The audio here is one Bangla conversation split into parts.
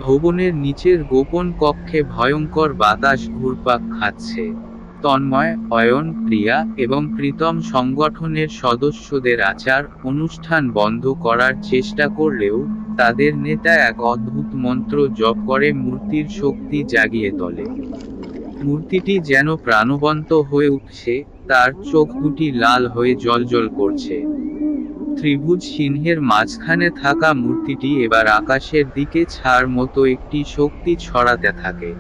ভবনের নিচের গোপন কক্ষে ভয়ঙ্কর বাতাস ঘুরপাক খাচ্ছে। তন্ময়, অয়ন, প্রিয়া এবং প্রীতম সংগঠনের সদস্যদের আচার অনুষ্ঠান বন্ধ করার চেষ্টা করলেও তাদের নেতা এক অদ্ভুত মন্ত্র জপ করে মূর্তির শক্তি জাগিয়ে তোলে। মূর্তিটি যেন প্রাণবন্ত হয়ে উঠছে, তার চোখ দুটি লাল হয়ে জ্বলজ্বল করছে। ত্রিভুজ চিহ্নের মাঝখানে থাকা মূর্তিটি এবার আকাশের দিকে ছায়ার মতো একটি শক্তি ছড়াতে থাকে।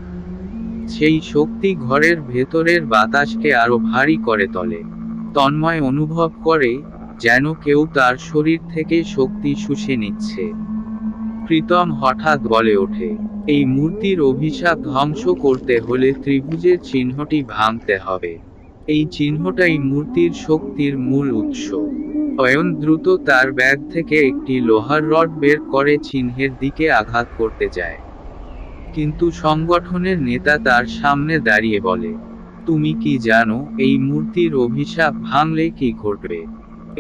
সেই শক্তি ঘরের ভেতরের বাতাসকে আরো ভারী করে তোলে। তন্ময় অনুভব করে যেন কেউ তার শরীর থেকে শক্তি শুষে নিচ্ছে। প্রীতম হঠাৎ বলে ওঠে, এই মূর্তির অভিশাপ ধ্বংস করতে হলে ত্রিভুজের চিহ্নটি ভাঙতে হবে। এই চিহ্নটাই মূর্তির শক্তির মূল উৎস। অয়ন দ্রুত তার ব্যাগ থেকে একটি লোহার রড বের করে চিহ্নের দিকে আঘাত করতে যায়। কিন্তু সংগঠনের নেতা তার সামনে দাঁড়িয়ে বলে, তুমি কি জানো এই মূর্তির অভিশাপ ভাঙলে কি ঘটবে?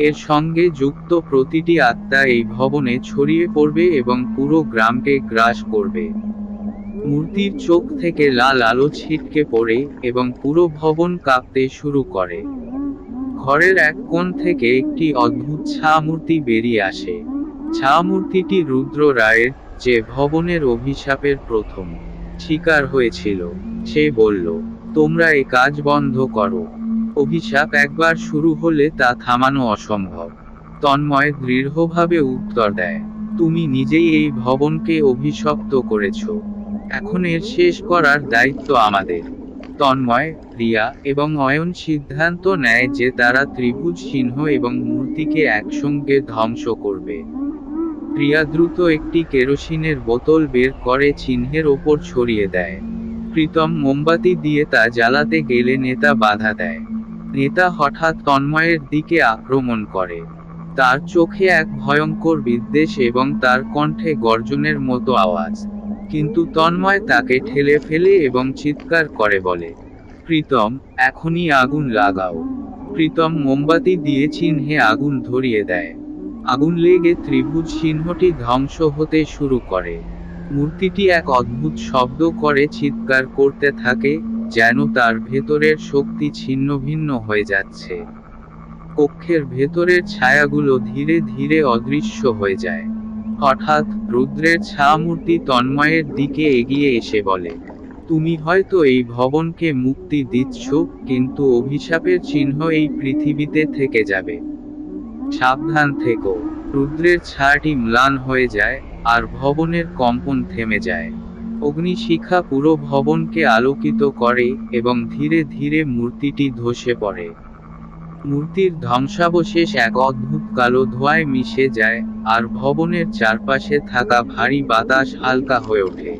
এর সঙ্গে যুক্ত প্রতিটি আত্মা এই ভবনে ছড়িয়ে পড়বে এবং পুরো গ্রামকে গ্রাস করবে। মূর্তির চোখ থেকে লাল আলো ছিটকে পড়ে এবং পুরো ভবন কাঁপতে শুরু করে। ঘরের এক কোণ থেকে একটি অদ্ভুত ছামূর্তি বেরিয়ে আসে। ছামূর্তিটি রুদ্র রায়ের, যে ভবনের অভিশাপের প্রথম শিকার হয়েছিল। সে বলল, তোমরা এই কাজ বন্ধ করো। অভিশাপ একবার শুরু হলে তা থামানো অসম্ভব। তন্ময় দৃঢ়ভাবে উত্তর দেয়, তুমি নিজেই এই ভবনকে অভিশপ্ত করেছ। এখন এর শেষ করার দায়িত্ব আমাদের। তন্ময়, প্রিয়া এবং অয়ন সিদ্ধান্ত নেয় যে তারা ত্রিভুজ চিহ্ন এবং মূর্তিকে একসঙ্গে ধ্বংস করবে। প্রিয়া দ্রুত একটি কেরোসিনের বোতল বের করে চিহ্নের ওপর ছড়িয়ে দেয়। প্রীতম মোমবাতি দিয়ে তা জ্বালাতে গেলে নেতা বাধা দেয়। নেতা হঠাৎ তন্ময়ের দিকে আক্রমণ করে। তার চোখে এক ভয়ঙ্কর বিদ্বেষ এবং তার কণ্ঠে গর্জনের মতো আওয়াজ। কিন্তু তন্ময় তাকে ঠেলে ফেলে এবং চিৎকার করে বলে, প্রীতম, এখনই আগুন লাগাও। প্রীতম মোমবাতি দিয়ে চিহ্নে আগুন ধরিয়ে দেয়। আগুন লেগে ত্রিভুজ চিহ্নটি ধ্বংস হতে শুরু করে। মূর্তিটি এক অদ্ভুত শব্দ করে চিৎকার করতে থাকে, যেন তার ভেতরের শক্তি ছিন্নভিন্ন হয়ে যাচ্ছে। কক্ষের ভেতরের ছায়াগুলো ধীরে ধীরে অদৃশ্য হয়ে যায়। হঠাৎ রুদ্রের ছামূর্তি তন্ময়ের দিকে এগিয়ে এসে বলে, তুমি হয়তো এই ভবনকে মুক্তি দিচ্ছ, কিন্তু অভিশাপের চিহ্ন এই পৃথিবীতে থেকে যাবে। সাবধান থেকো। রুদ্রের ছায়াটি ম্লান হয়ে যায়, আর ভবনের কম্পন থেমে যায়। অগ্নিশিখা পুরো ভবনকে আলোকিত করে এবং ধীরে ধীরে মূর্তিটি ধসে পড়ে। মূর্তির ধ্বংসাবশেষ এক অদ্ভুত কালো ধোঁয়ায় মিশে যায়, আর ভবনের চারপাশে থাকা ভারী বাতাস হালকা হয়ে ওঠে।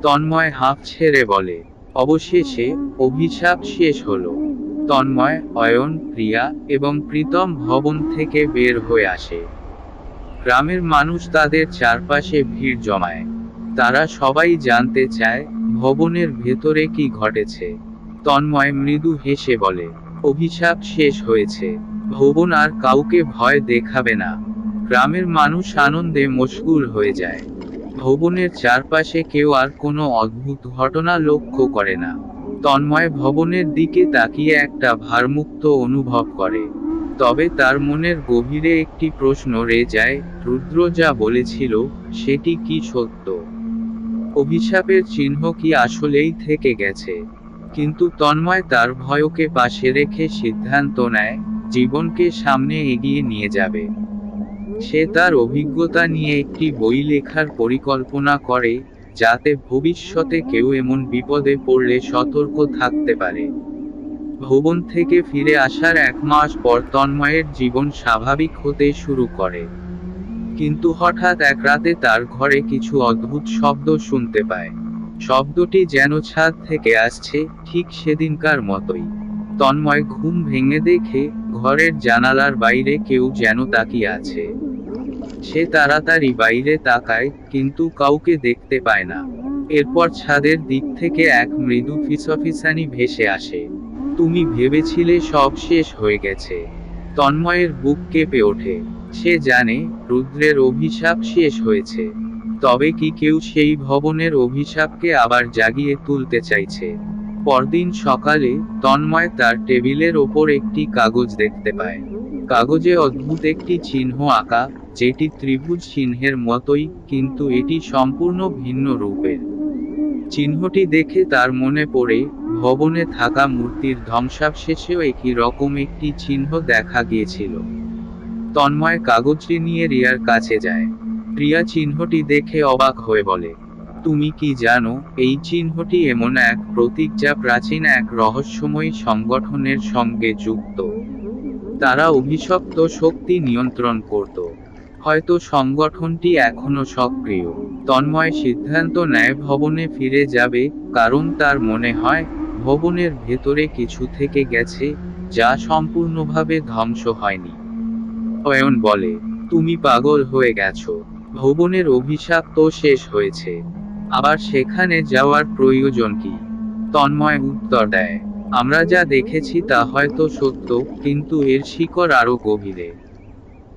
তন্ময় হাঁফ ছেড়ে বলে, অবশেষে অভিশাপ শেষ হলো। তন্ময়, অয়ন, প্রিয়া এবং প্রীতম ভবন থেকে বের হয়ে আসে। গ্রামের মানুষ তাদের চারপাশে ভিড় জমায়। তারা সবাই জানতে চায় ভবনের ভেতরে কি ঘটেছে। তন্ময় মৃদু হেসে বলে, অভিশাপ শেষ হয়েছে। ভবন আর কাউকে ভয় দেখাবে না। গ্রামের মানুষ আনন্দে মশগুল হয়ে যায়। ভবনের চারপাশে কেউ আর কোনো অদ্ভুত ঘটনা লক্ষ্য করে না। তন্ময় ভবনের দিকে তাকিয়ে একটা ভারমুক্ত অনুভব করে। তবে তার মনের গভীরে একটি প্রশ্ন রয়ে যায়, রুদ্র যা বলেছিল সেটি কি সত্য? অভিশাপের চিহ্ন কি আসলেই থেকে গেছে? কিন্তু তন্ময় তার ভয়কে পাশে রেখে সিদ্ধান্ত নেয়, জীবনকে সামনে এগিয়ে নিয়ে যাবে। সে তার অভিজ্ঞতা নিয়ে একটি বই লেখার পরিকল্পনা করে, যাতে ভবিষ্যতে কেউ এমন বিপদে পড়লে সতর্ক থাকতে পারে। ভবন থেকে ফিরে আসার 1 মাস পর তন্ময়ের জীবন স্বাভাবিক হতে শুরু করে। কিন্তু হঠাৎ এক রাতে তার ঘরে কিছু অদ্ভুত শব্দ শুনতে পায়। শব্দটি যেন ছাদ থেকে আসছে, ঠিক সেদিনকার মতোই। তন্ময় ঘুম ভেঙে দেখে ঘরের জানালার বাইরে কেউ যেন তাকিয়ে আছে। সে তাড়াতাড়ি বাইরে তাকায়, কিন্তু কাউকে দেখতে পায় না। এরপর ছাদের দিক থেকে এক মৃদু ফিসফিসানি ভেসে আসে। তুমি ভেবেছিলে সব শেষ হয়ে গেছে। তন্ময়ের বুক কেঁপে ওঠে। সে জানে রুদ্রের অভিশাপ শেষ হয়েছে। তবে কি কেউ সেই ভবনের অভিশাপকে আবার জাগিয়ে তুলতে চাইছে? পরদিন সকালে তন্ময় তার টেবিলের ওপর একটি কাগজ দেখতে পায়। কাগজে অদ্ভুত একটি চিহ্ন আঁকা, যেটি ত্রিভুজ চিহ্নের মতোই, কিন্তু এটি সম্পূর্ণ ভিন্ন রূপের। চিহ্নটি দেখে তার মনে পড়ে, ভবনে থাকা মূর্তির ধ্বংসাবশেষেও একই রকম একটি চিহ্ন দেখা গিয়েছিল। তন্ময় কাগজটি নিয়ে রিয়ার কাছে যায়। রিয়া চিহ্নটি দেখে অবাক হয়ে বলে, তুমি কি জানো, এই চিহ্নটি এমন এক প্রতীক যা প্রাচীন এক রহস্যময়ী সংগঠনের সঙ্গে যুক্ত। তারা অভিশপ্ত শক্তি নিয়ন্ত্রণ করত। হয়তো সংগঠনটি এখনো সক্রিয়। তন্ময় সিদ্ধান্ত নেয় ভবনে ফিরে যাবে, কারণ তার মনে হয় ভবনের ভেতরে কিছু থেকে গেছে, যা সম্পূর্ণভাবে ধ্বংস হয়নি। অয়ন বলে, তুমি পাগল হয়ে গেছো। ভবনের অভিশাপ তো শেষ হয়েছে, আবার সেখানে যাওয়ার প্রয়োজন কি? তন্ময় উত্তর দেয়, আমরা যা দেখেছি তা হয়তো সত্য, কিন্তু এর শিকড় আরো গভীরে।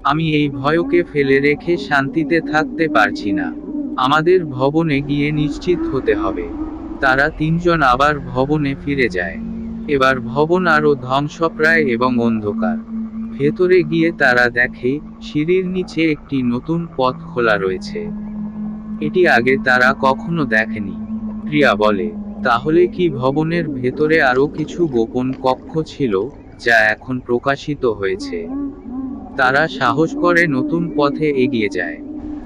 আমি এই ভয়কে ফেলে রেখে শান্তিতে থাকতে পারছি না। আমাদের ভবনে গিয়ে নিশ্চিত হতে হবে। তারা তিনজন আবার ভবনে ফিরে যায়। এবার ভবন আরো ধ্বংসপ্রায় এবং অন্ধকার। ভেতরে গিয়ে তারা দেখে, সিঁড়ির নিচে একটি নতুন পথ খোলা রয়েছে। এটি আগে তারা কখনো দেখেনি। প্রিয়া বলে, তাহলে কি ভবনের ভেতরে আরো কিছু গোপন কক্ষ ছিল, যা এখন প্রকাশিত হয়েছে? তারা সাহস করে নতুন পথে এগিয়ে যায়।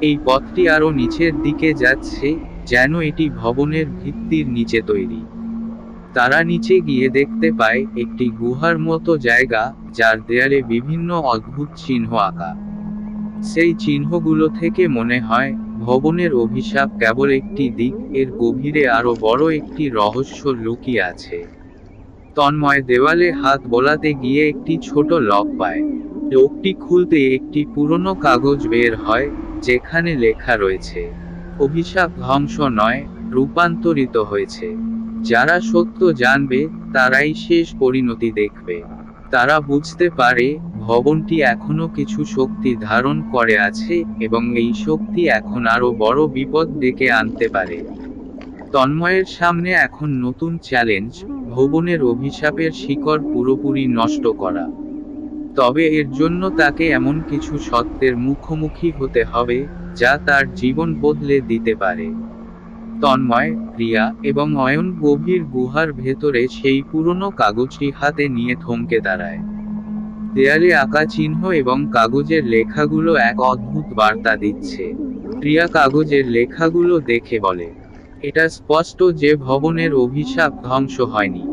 এই পথটি আরো নিচের দিকে যাচ্ছে, যেন এটি ভবনের ভিত্তির নিচে তৈরি। তারা নিচে গিয়ে দেখতে পায় একটি গুহার মতো জায়গা, যার দেয়ালে বিভিন্ন অদ্ভুত চিহ্ন আঁকা। সেই চিহ্নগুলো থেকে মনে হয় ভবনের অভিশাপ কেবল একটি দিক, এর গভীরে আরো বড় একটি রহস্য লুকিয়ে আছে। তন্ময় দেওয়ালে হাত বোলাতে গিয়ে একটি ছোট লক পায়। লকটি খুলতে একটি পুরনো কাগজ বের হয়, যেখানে লেখা রয়েছে, অভিশাপ ধ্বংস নয়, রূপান্তরিত হয়েছে। যারা সত্য জানবে, তারাই শেষ পরিণতি দেখবে। তারা বুঝতে পারে ভবনটি এখনো কিছু শক্তি ধারণ করে আছে, এবং এই শক্তি এখন আরো বড় বিপদ ডেকে আনতে পারে। তন্ময়ের সামনে এখন নতুন চ্যালেঞ্জ, ভবনের অভিশাপের শিকড় পুরোপুরি নষ্ট করা। তবে এর জন্য তাকে এমন কিছু সত্যের মুখোমুখি হতে হবে, যা তার জীবন বদলে দিতে পারে। তন্ময়, রিয়া এবং অয়ন গভীর গুহার ভেতরে সেই পুরনো কাগজটি হাতে নিয়ে থমকে দাঁড়ায়। দেয়ালে আঁকা চিহ্ন এবং কাগজের লেখাগুলো এক অদ্ভুত বার্তা দিচ্ছে। রিয়া কাগজের লেখাগুলো দেখে বলে, এটা স্পষ্ট যে ভবনের অভিশাপ ধ্বংস হয়নি,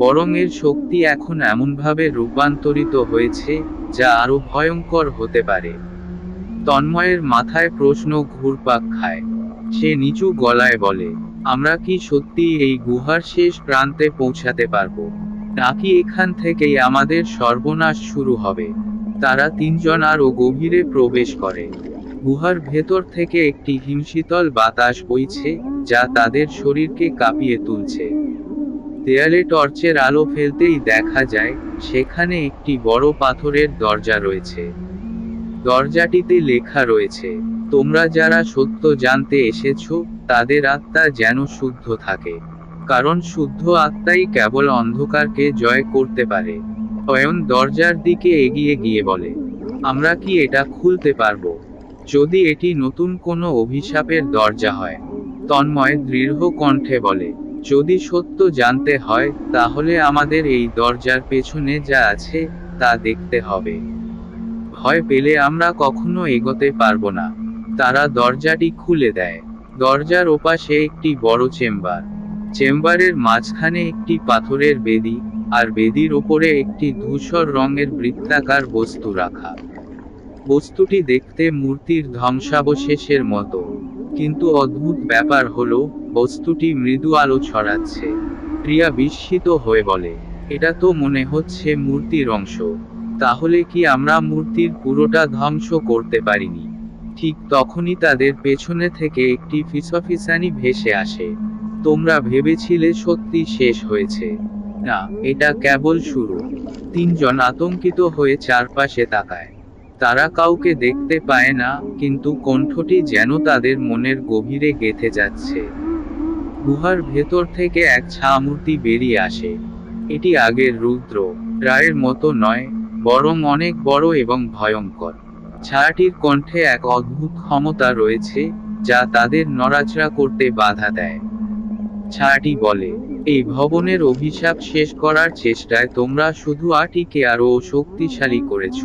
বরং এর শক্তি এখন এমনভাবে রূপান্তরিত হয়েছে, যা আরো ভয়ঙ্কর হতে পারে। তন্ময়ের মাথায় প্রশ্ন ঘুরপাক খায়। সে নিচু গলায় বলে, আমরা কি সত্যি এই গুহার শেষ প্রান্তে পৌঁছাতে পারবো, নাকি এখান থেকেই আমাদের সর্বনাশ শুরু হবে? তারা তিনজন আরো গভীরে প্রবেশ করে। গুহার ভেতর থেকে একটি হিমশীতল বাতাস বইছে, যা তাদের শরীরকে কাঁপিয়ে তুলছে। দেয়ালে টর্চের আলো ফেলতেই দেখা যায়, সেখানে একটি বড় পাথরের দরজা রয়েছে। দরজাটিতে লেখা রয়েছে, তোমরা যারা সত্য জানতে এসেছো, তাদের আত্মা যেন শুদ্ধ থাকে, কারণ শুদ্ধ আত্মাই কেবল অন্ধকারকে জয় করতে পারে। অয়ন দরজার দিকে এগিয়ে গিয়ে বলে, আমরা কি এটা খুলতে পারবো, যদি এটি নতুন কোনো অভিশাপের দরজা হয়? তন্ময় দৃঢ় কণ্ঠে বলে, যদি সত্য জানতে হয়, তাহলে আমাদের এই দরজার পেছনে যা আছে, তা দেখতে হবে। ভয় পেলে আমরা কখনো এগোতে পারবো না। তারা দরজাটি খুলে দেয়। দরজার ওপাশে একটি বড় চেম্বার। চেম্বারের মাঝখানে একটি পাথরের বেদি, আর বেদির ওপরে একটি ধূসর রঙের বৃত্তাকার বস্তু রাখা। বস্তুটি দেখতে মূর্তির ধ্বংসাবশেষের মতো, কিন্তু অদ্ভুত ব্যাপার হলো, বস্তুটি মৃদু আলো ছড়াচ্ছে। প্রিয়া বিস্মিত হয়ে বলে, এটা তো মনে হচ্ছে মূর্তির অংশ। তাহলে কি আমরা মূর্তির পুরোটা ধ্বংস করতে পারিনি? ঠিক তখনই তাদের পেছনে থেকে একটি ফিসফিসানি ভেসে আসে। তোমরা ভেবেছিলে সত্যি শেষ হয়েছে? না, এটা কেবল শুরু। তিনজন আতঙ্কিত হয়ে চারপাশে তাকায়। তারা কাউকে দেখতে পায় না, কিন্তু কণ্ঠটি যেন তাদের মনের গভীরে গেঁথে যাচ্ছে। গুহার ভেতর থেকে এক ছামূর্তি বেরিয়ে আসে। এটি আগের রুদ্র রায়ের মতো নয়, বরং অনেক বড় এবং ভয়ঙ্কর। ছায়াটির কণ্ঠে এক অদ্ভুত ক্ষমতা রয়েছে, যা তাদের নড়াচড়া করতে বাধা দেয়। ছায়াটি বলে, এই ভবনের অভিশাপ শেষ করার চেষ্টায় তোমরা শুধু আটিকে আরও শক্তিশালী করেছ।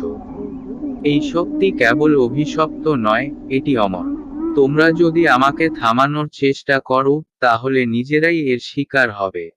এই শক্তি কেবল অভিশপ্ত নয়, এটি অমর। তোমরা যদি আমাকে থামানোর চেষ্টা করো, তাহলে নিজেরাই এর শিকার হবে।